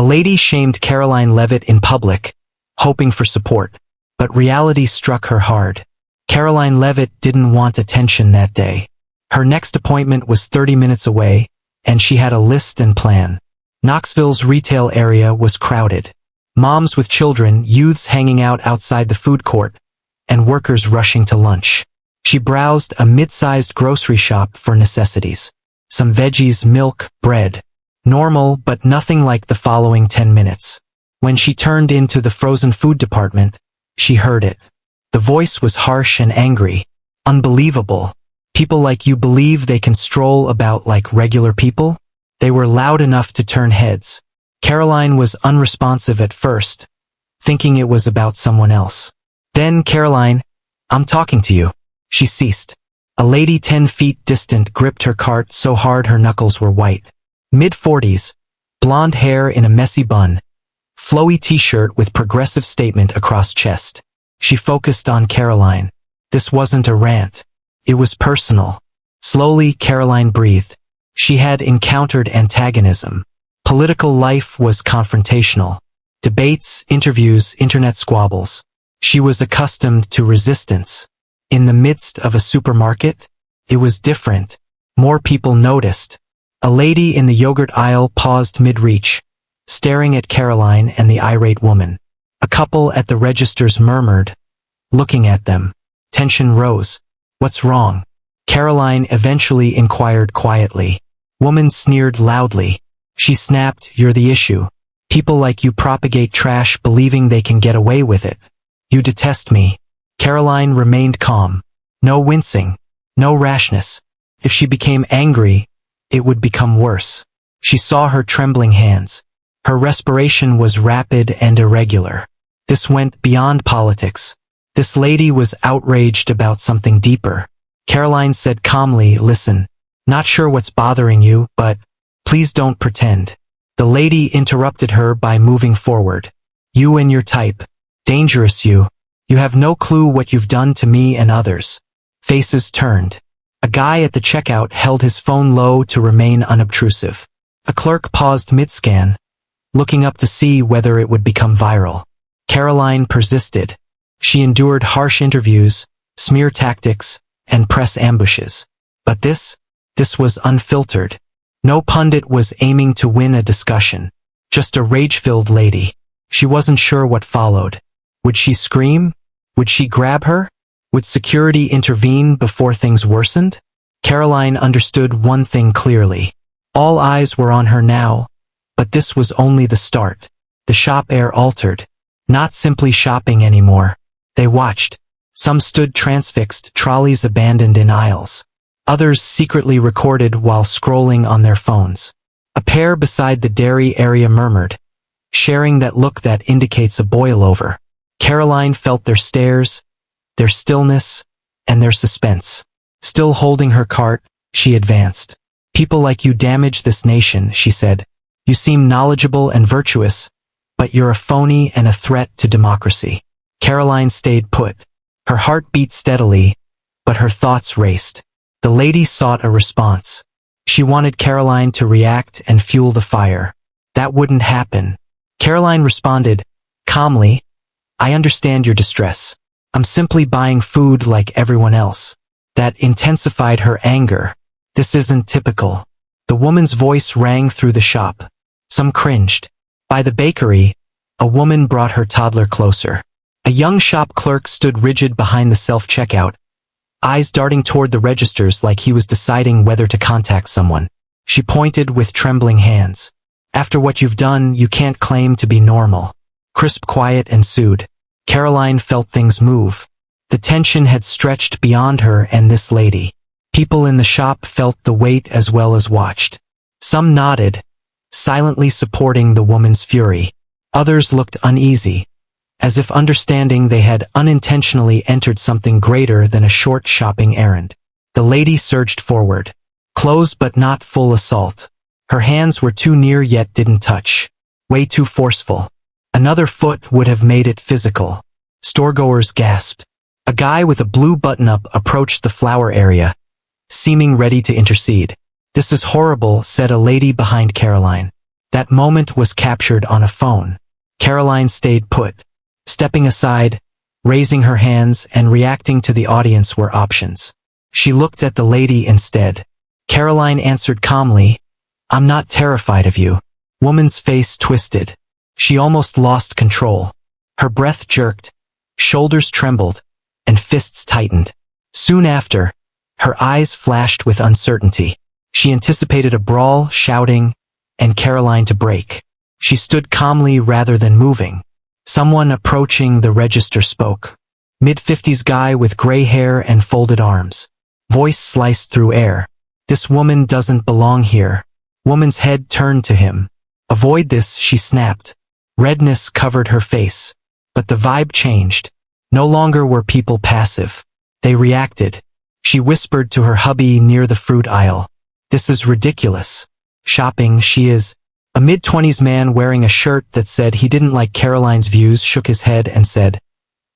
A lady shamed Karoline Leavitt in public, hoping for support, but reality struck her hard. Karoline Leavitt didn't want attention that day. Her next appointment was 30 minutes away, and she had a list and plan. Knoxville's retail area was crowded. Moms with children, youths hanging out outside the food court, and workers rushing to lunch. She browsed a mid-sized grocery shop for necessities. Some veggies, milk, bread. Normal, but nothing like the following 10 minutes. When she turned into the frozen food department, she heard it. The voice was harsh and angry. Unbelievable. People like you believe they can stroll about like regular people? They were loud enough to turn heads. Karoline was unresponsive at first, thinking it was about someone else. Then, Karoline, I'm talking to you. She ceased. A lady 10 feet distant gripped her cart so hard her knuckles were white. Mid-40s, blonde hair in a messy bun, flowy t-shirt with progressive statement across chest. She focused on Karoline. This wasn't a rant. It was personal. Slowly, Karoline breathed. She had encountered antagonism. Political life was confrontational. Debates, interviews, internet squabbles. She was accustomed to resistance. In the midst of a supermarket, it was different. More people noticed. A lady in the yogurt aisle paused mid-reach, staring at Karoline and the irate woman. A couple at the registers murmured, looking at them. Tension rose. What's wrong? Karoline eventually inquired quietly. Woman sneered loudly. She snapped, you're the issue. People like you propagate trash believing they can get away with it. You detest me. Karoline remained calm. No wincing. No rashness. If she became angry, it would become worse. She saw her trembling hands. Her respiration was rapid and irregular. This went beyond politics. This lady was outraged about something deeper. Karoline said calmly, listen, not sure what's bothering you, but please don't pretend. The lady interrupted her by moving forward. You and your type. Dangerous you. You have no clue what you've done to me and others. Faces turned. A guy at the checkout held his phone low to remain unobtrusive. A clerk paused mid-scan, looking up to see whether it would become viral. Karoline persisted. She endured harsh interviews, smear tactics, and press ambushes. But this was unfiltered. No pundit was aiming to win a discussion. Just a rage-filled lady. She wasn't sure what followed. Would she scream? Would she grab her? Would security intervene before things worsened? Karoline understood one thing clearly. All eyes were on her now, but this was only the start. The shop air altered. Not simply shopping anymore. They watched. Some stood transfixed, trolleys abandoned in aisles. Others secretly recorded while scrolling on their phones. A pair beside the dairy area murmured, sharing that look that indicates a boil-over. Karoline felt their stares, their stillness, and their suspense. Still holding her cart, she advanced. People like you damage this nation, she said. You seem knowledgeable and virtuous, but you're a phony and a threat to democracy. Karoline stayed put. Her heart beat steadily, but her thoughts raced. The lady sought a response. She wanted Karoline to react and fuel the fire. That wouldn't happen. Karoline responded, calmly, I understand your distress. I'm simply buying food like everyone else. That intensified her anger. This isn't typical. The woman's voice rang through the shop. Some cringed. By the bakery, a woman brought her toddler closer. A young shop clerk stood rigid behind the self-checkout, eyes darting toward the registers like he was deciding whether to contact someone. She pointed with trembling hands. After what you've done, you can't claim to be normal. Crisp quiet ensued. Karoline felt things move. The tension had stretched beyond her and this lady. People in the shop felt the weight as well as watched. Some nodded, silently supporting the woman's fury. Others looked uneasy, as if understanding they had unintentionally entered something greater than a short shopping errand. The lady surged forward. Close but not full assault. Her hands were too near yet didn't touch. Way too forceful. Another foot would have made it physical. Storegoers gasped. A guy with a blue button-up approached the flower area, seeming ready to intercede. This is horrible, said a lady behind Karoline. That moment was captured on a phone. Karoline stayed put. Stepping aside, raising her hands and reacting to the audience were options. She looked at the lady instead. Karoline answered calmly, "I'm not terrified of you." Woman's face twisted. She almost lost control. Her breath jerked, shoulders trembled, and fists tightened. Soon after, her eyes flashed with uncertainty. She anticipated a brawl, shouting, and Karoline to break. She stood calmly rather than moving. Someone approaching the register spoke. Mid-50s guy with gray hair and folded arms. Voice sliced through air. "This woman doesn't belong here." Woman's head turned to him. "Avoid this," she snapped. Redness covered her face. But the vibe changed. No longer were people passive. They reacted. She whispered to her hubby near the fruit aisle. "This is ridiculous. Shopping, she is." A mid-20s man wearing a shirt that said he didn't like Karoline's views shook his head and said,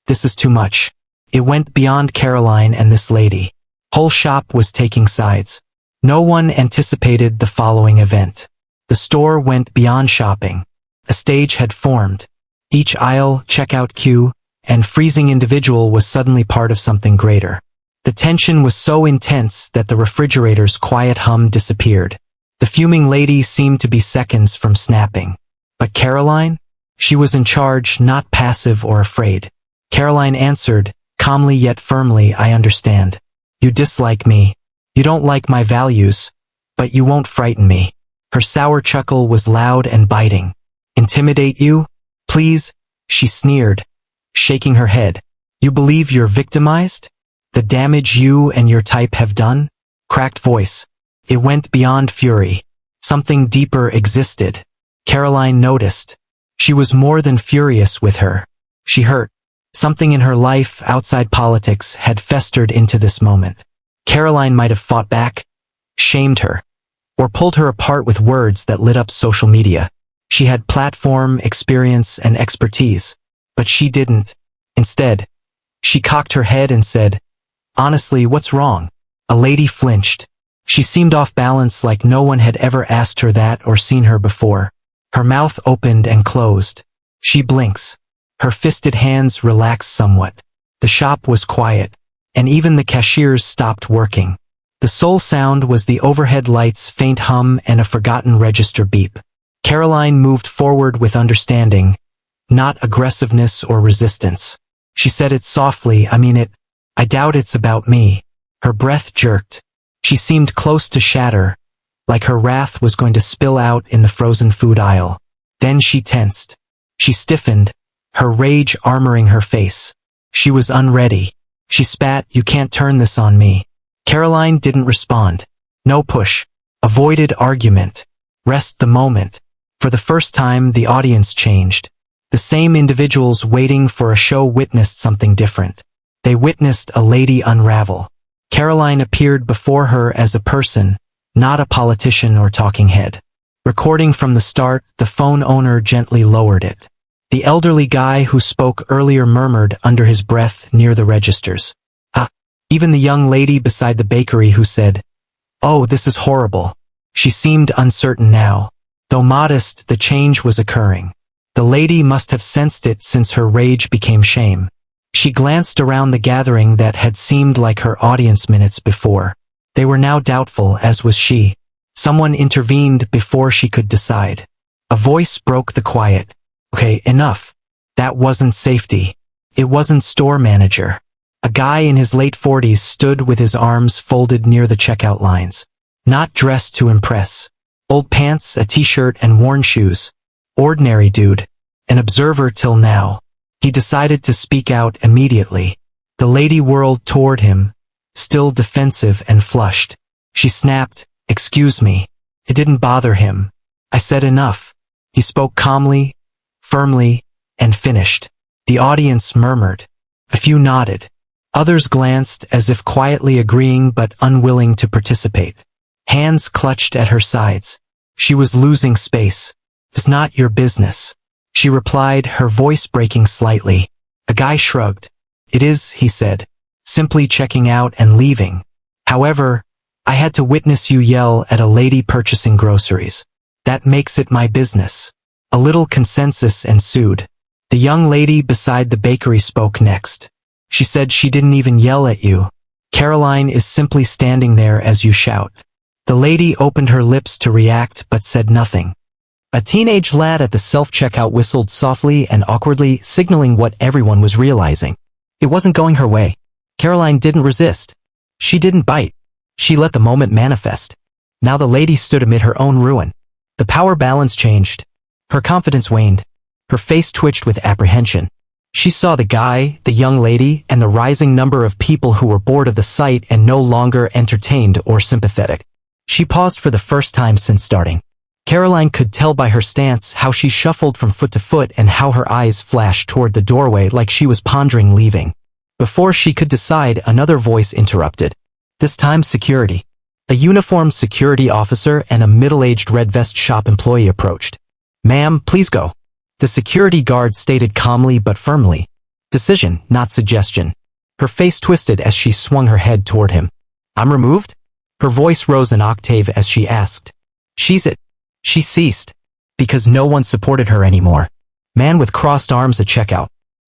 "This is too much." It went beyond Karoline and this lady. Whole shop was taking sides. No one anticipated the following event. The store went beyond shopping. A stage had formed. Each aisle, checkout queue, and freezing individual was suddenly part of something greater. The tension was so intense that the refrigerator's quiet hum disappeared. The fuming lady seemed to be seconds from snapping. But Karoline? She was in charge, not passive or afraid. Karoline answered, calmly yet firmly, "I understand. You dislike me. You don't like my values. But you won't frighten me." Her sour chuckle was loud and biting. "Intimidate you? Please?" she sneered, shaking her head. "You believe you're victimized? The damage you and your type have done?" Cracked voice. It went beyond fury. Something deeper existed. Karoline noticed. She was more than furious with her. She hurt. Something in her life outside politics had festered into this moment. Karoline might have fought back, shamed her, or pulled her apart with words that lit up social media. She had platform, experience, and expertise. But she didn't. Instead, she cocked her head and said, "Honestly, what's wrong?" A lady flinched. She seemed off balance, like no one had ever asked her that or seen her before. Her mouth opened and closed. She blinks. Her fisted hands relaxed somewhat. The shop was quiet, and even the cashiers stopped working. The sole sound was the overhead light's faint hum and a forgotten register beep. Karoline moved forward with understanding, not aggressiveness or resistance. She said it softly, "I mean it. I doubt it's about me." Her breath jerked. She seemed close to shatter, like her wrath was going to spill out in the frozen food aisle. Then she tensed. She stiffened, her rage armoring her face. She was unready. She spat, "You can't turn this on me." Karoline didn't respond. No push. Avoided argument. Rest the moment. For the first time, the audience changed. The same individuals waiting for a show witnessed something different. They witnessed a lady unravel. Karoline appeared before her as a person, not a politician or talking head. Recording from the start, the phone owner gently lowered it. The elderly guy who spoke earlier murmured under his breath near the registers. "Ah." Even the young lady beside the bakery who said, "Oh, this is horrible." She seemed uncertain now. Though modest, the change was occurring. The lady must have sensed it since her rage became shame. She glanced around the gathering that had seemed like her audience minutes before. They were now doubtful, as was she. Someone intervened before she could decide. A voice broke the quiet. "Okay, enough. That wasn't safety. It wasn't store manager." A guy in his late 40s stood with his arms folded near the checkout lines. Not dressed to impress. Old pants, a t-shirt, and worn shoes. Ordinary dude. An observer till now. He decided to speak out immediately. The lady whirled toward him, still defensive and flushed. She snapped, "Excuse me." It didn't bother him. "I said enough." He spoke calmly, firmly, and finished. The audience murmured. A few nodded. Others glanced as if quietly agreeing but unwilling to participate. Hands clutched at her sides. She was losing space. "It's not your business," she replied, her voice breaking slightly. A guy shrugged. "It is," he said, simply checking out and leaving. "However, I had to witness you yell at a lady purchasing groceries." That makes it my business. A little consensus ensued. The young lady beside the bakery spoke next. She said she didn't even yell at you. Karoline is simply standing there as you shout. The lady opened her lips to react but said nothing. A teenage lad at the self-checkout whistled softly and awkwardly, signaling what everyone was realizing. It wasn't going her way. Karoline didn't resist. She didn't bite. She let the moment manifest. Now the lady stood amid her own ruin. The power balance changed. Her confidence waned. Her face twitched with apprehension. She saw the guy, the young lady, and the rising number of people who were bored of the sight and no longer entertained or sympathetic. She paused for the first time since starting. Karoline could tell by her stance how she shuffled from foot to foot and how her eyes flashed toward the doorway like she was pondering leaving. Before she could decide, another voice interrupted. This time security. A uniformed security officer and a middle-aged red vest shop employee approached. "Ma'am, please go." The security guard stated calmly but firmly. Decision, not suggestion. Her face twisted as she swung her head toward him. "I'm removed?" Her voice rose an octave as she asked. "She's it." She ceased. Because no one supported her anymore. Man with crossed arms at checkout.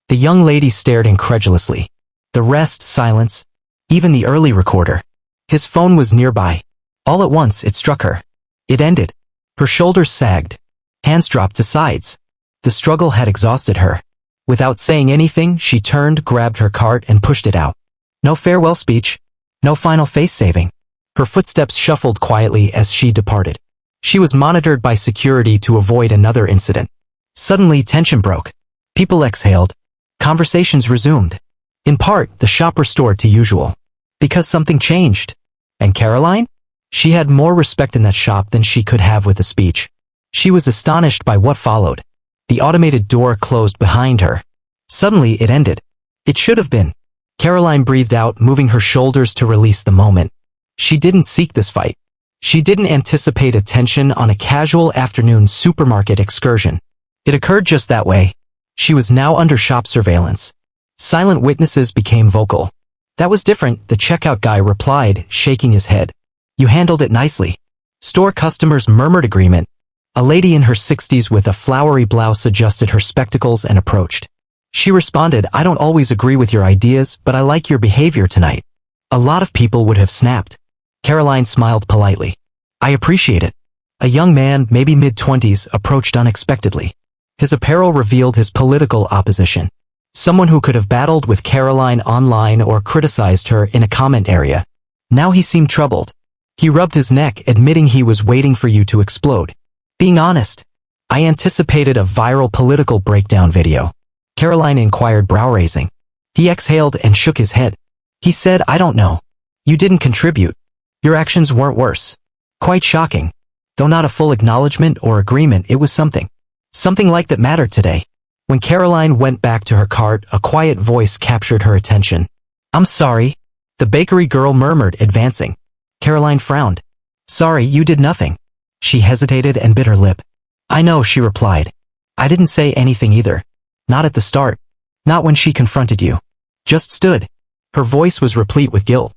The young lady stared incredulously. The rest, silence. Even the early recorder. His phone was nearby. All at once, it struck her. It ended. Her shoulders sagged. Hands dropped to sides. The struggle had exhausted her. Without saying anything, she turned, grabbed her cart, and pushed it out. No farewell speech. No final face-saving. Her footsteps shuffled quietly as she departed. She was monitored by security to avoid another incident. Suddenly, tension broke. People exhaled. Conversations resumed. In part, the shop restored to usual. Because something changed. And Karoline? She had more respect in that shop than she could have with a speech. She was astonished by what followed. The automated door closed behind her. Suddenly, it ended. It should have been. Karoline breathed out, moving her shoulders to release the moment. She didn't seek this fight. She didn't anticipate attention on a casual afternoon supermarket excursion. It occurred just that way. She was now under shop surveillance. Silent witnesses became vocal. "That was different," the checkout guy replied, shaking his head. "You handled it nicely." Store customers murmured agreement. A lady in her 60s with a flowery blouse adjusted her spectacles and approached. She responded, "I don't always agree with your ideas, but I like your behavior tonight." A lot of people would have snapped. Karoline smiled politely. "I appreciate it." A young man, maybe mid-20s, approached unexpectedly. His apparel revealed his political opposition. Someone who could have battled with Karoline online or criticized her in a comment area. Now he seemed troubled. He rubbed his neck, admitting he was waiting for you to explode. "Being honest, I anticipated a viral political breakdown video." Karoline inquired, brow-raising. He exhaled and shook his head. He said, "I don't know. You didn't contribute. Your actions weren't worse." Quite shocking. Though not a full acknowledgement or agreement, it was something. Something like that mattered today. When Karoline went back to her cart, a quiet voice captured her attention. "I'm sorry," the bakery girl murmured, advancing. Karoline frowned. "Sorry, you did nothing." She hesitated and bit her lip. "I know," she replied. "I didn't say anything either. Not at the start. Not when she confronted you. Just stood." Her voice was replete with guilt.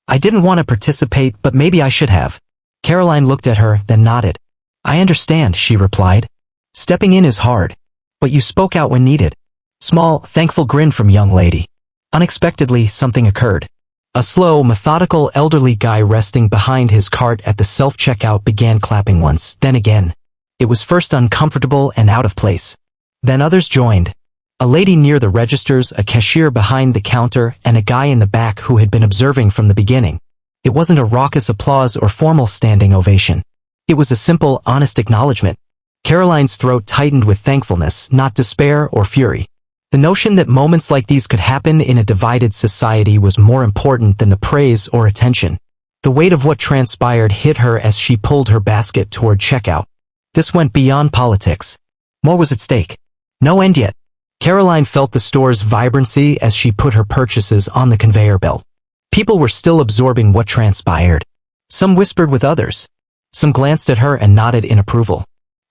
"I didn't want to participate, but maybe I should have." Karoline looked at her, then nodded. "I understand," she replied. "Stepping in is hard. But you spoke out when needed." Small, thankful grin from young lady. Unexpectedly, something occurred. A slow, methodical elderly guy resting behind his cart at the self-checkout began clapping once, then again. It was first uncomfortable and out of place. Then others joined. A lady near the registers, a cashier behind the counter, and a guy in the back who had been observing from the beginning. It wasn't a raucous applause or formal standing ovation. It was a simple, honest acknowledgement. Karoline's throat tightened with thankfulness, not despair or fury. The notion that moments like these could happen in a divided society was more important than the praise or attention. The weight of what transpired hit her as she pulled her basket toward checkout. This went beyond politics. More was at stake. No end yet. Karoline felt the store's vibrancy as she put her purchases on the conveyor belt. People were still absorbing what transpired. Some whispered with others. Some glanced at her and nodded in approval.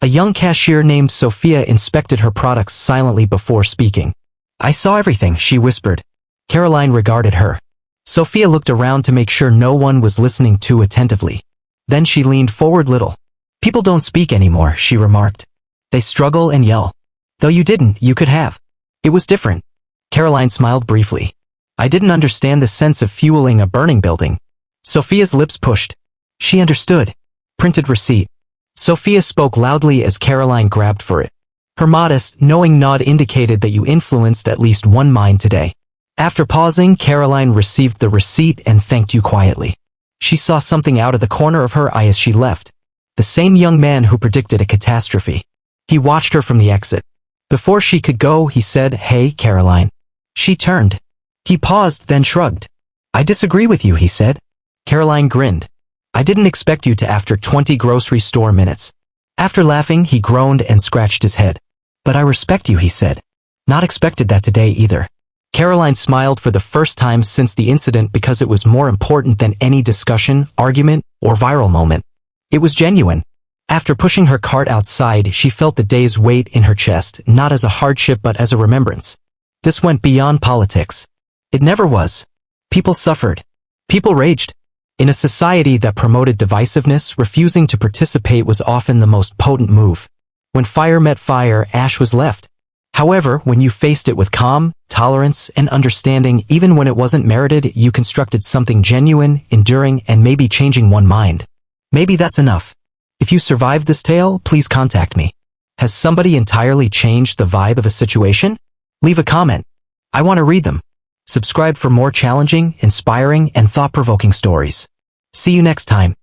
A young cashier named Sophia inspected her products silently before speaking. "I saw everything," she whispered. Karoline regarded her. Sophia looked around to make sure no one was listening too attentively. Then she leaned forward little. People don't speak anymore, she remarked. They struggle and yell. Though you didn't, you could have. It was different. Karoline smiled briefly. I didn't understand the sense of fueling a burning building. Sophia's lips pushed. She understood. Printed receipt. Sophia spoke loudly as Karoline grabbed for it. Her modest, knowing nod indicated that you influenced at least one mind today. After pausing, Karoline received the receipt and thanked you quietly. She saw something out of the corner of her eye as she left. The same young man who predicted a catastrophe. He watched her from the exit. Before she could go, he said, Hey, Karoline. She turned. He paused, then shrugged. I disagree with you, he said. Karoline grinned. I didn't expect you to after 20 grocery store minutes. After laughing, he groaned and scratched his head. But I respect you, he said. Not expected that today either. Karoline smiled for the first time since the incident because it was more important than any discussion, argument, or viral moment. It was genuine. After pushing her cart outside, she felt the day's weight in her chest, not as a hardship but as a remembrance. This went beyond politics. It never was. People suffered. People raged. In a society that promoted divisiveness, refusing to participate was often the most potent move. When fire met fire, ash was left. However, when you faced it with calm, tolerance, and understanding, even when it wasn't merited, you constructed something genuine, enduring, and maybe changing one mind. Maybe that's enough. If you survived this tale, please contact me. Has somebody entirely changed the vibe of a situation? Leave a comment. I want to read them. Subscribe for more challenging, inspiring, and thought-provoking stories. See you next time.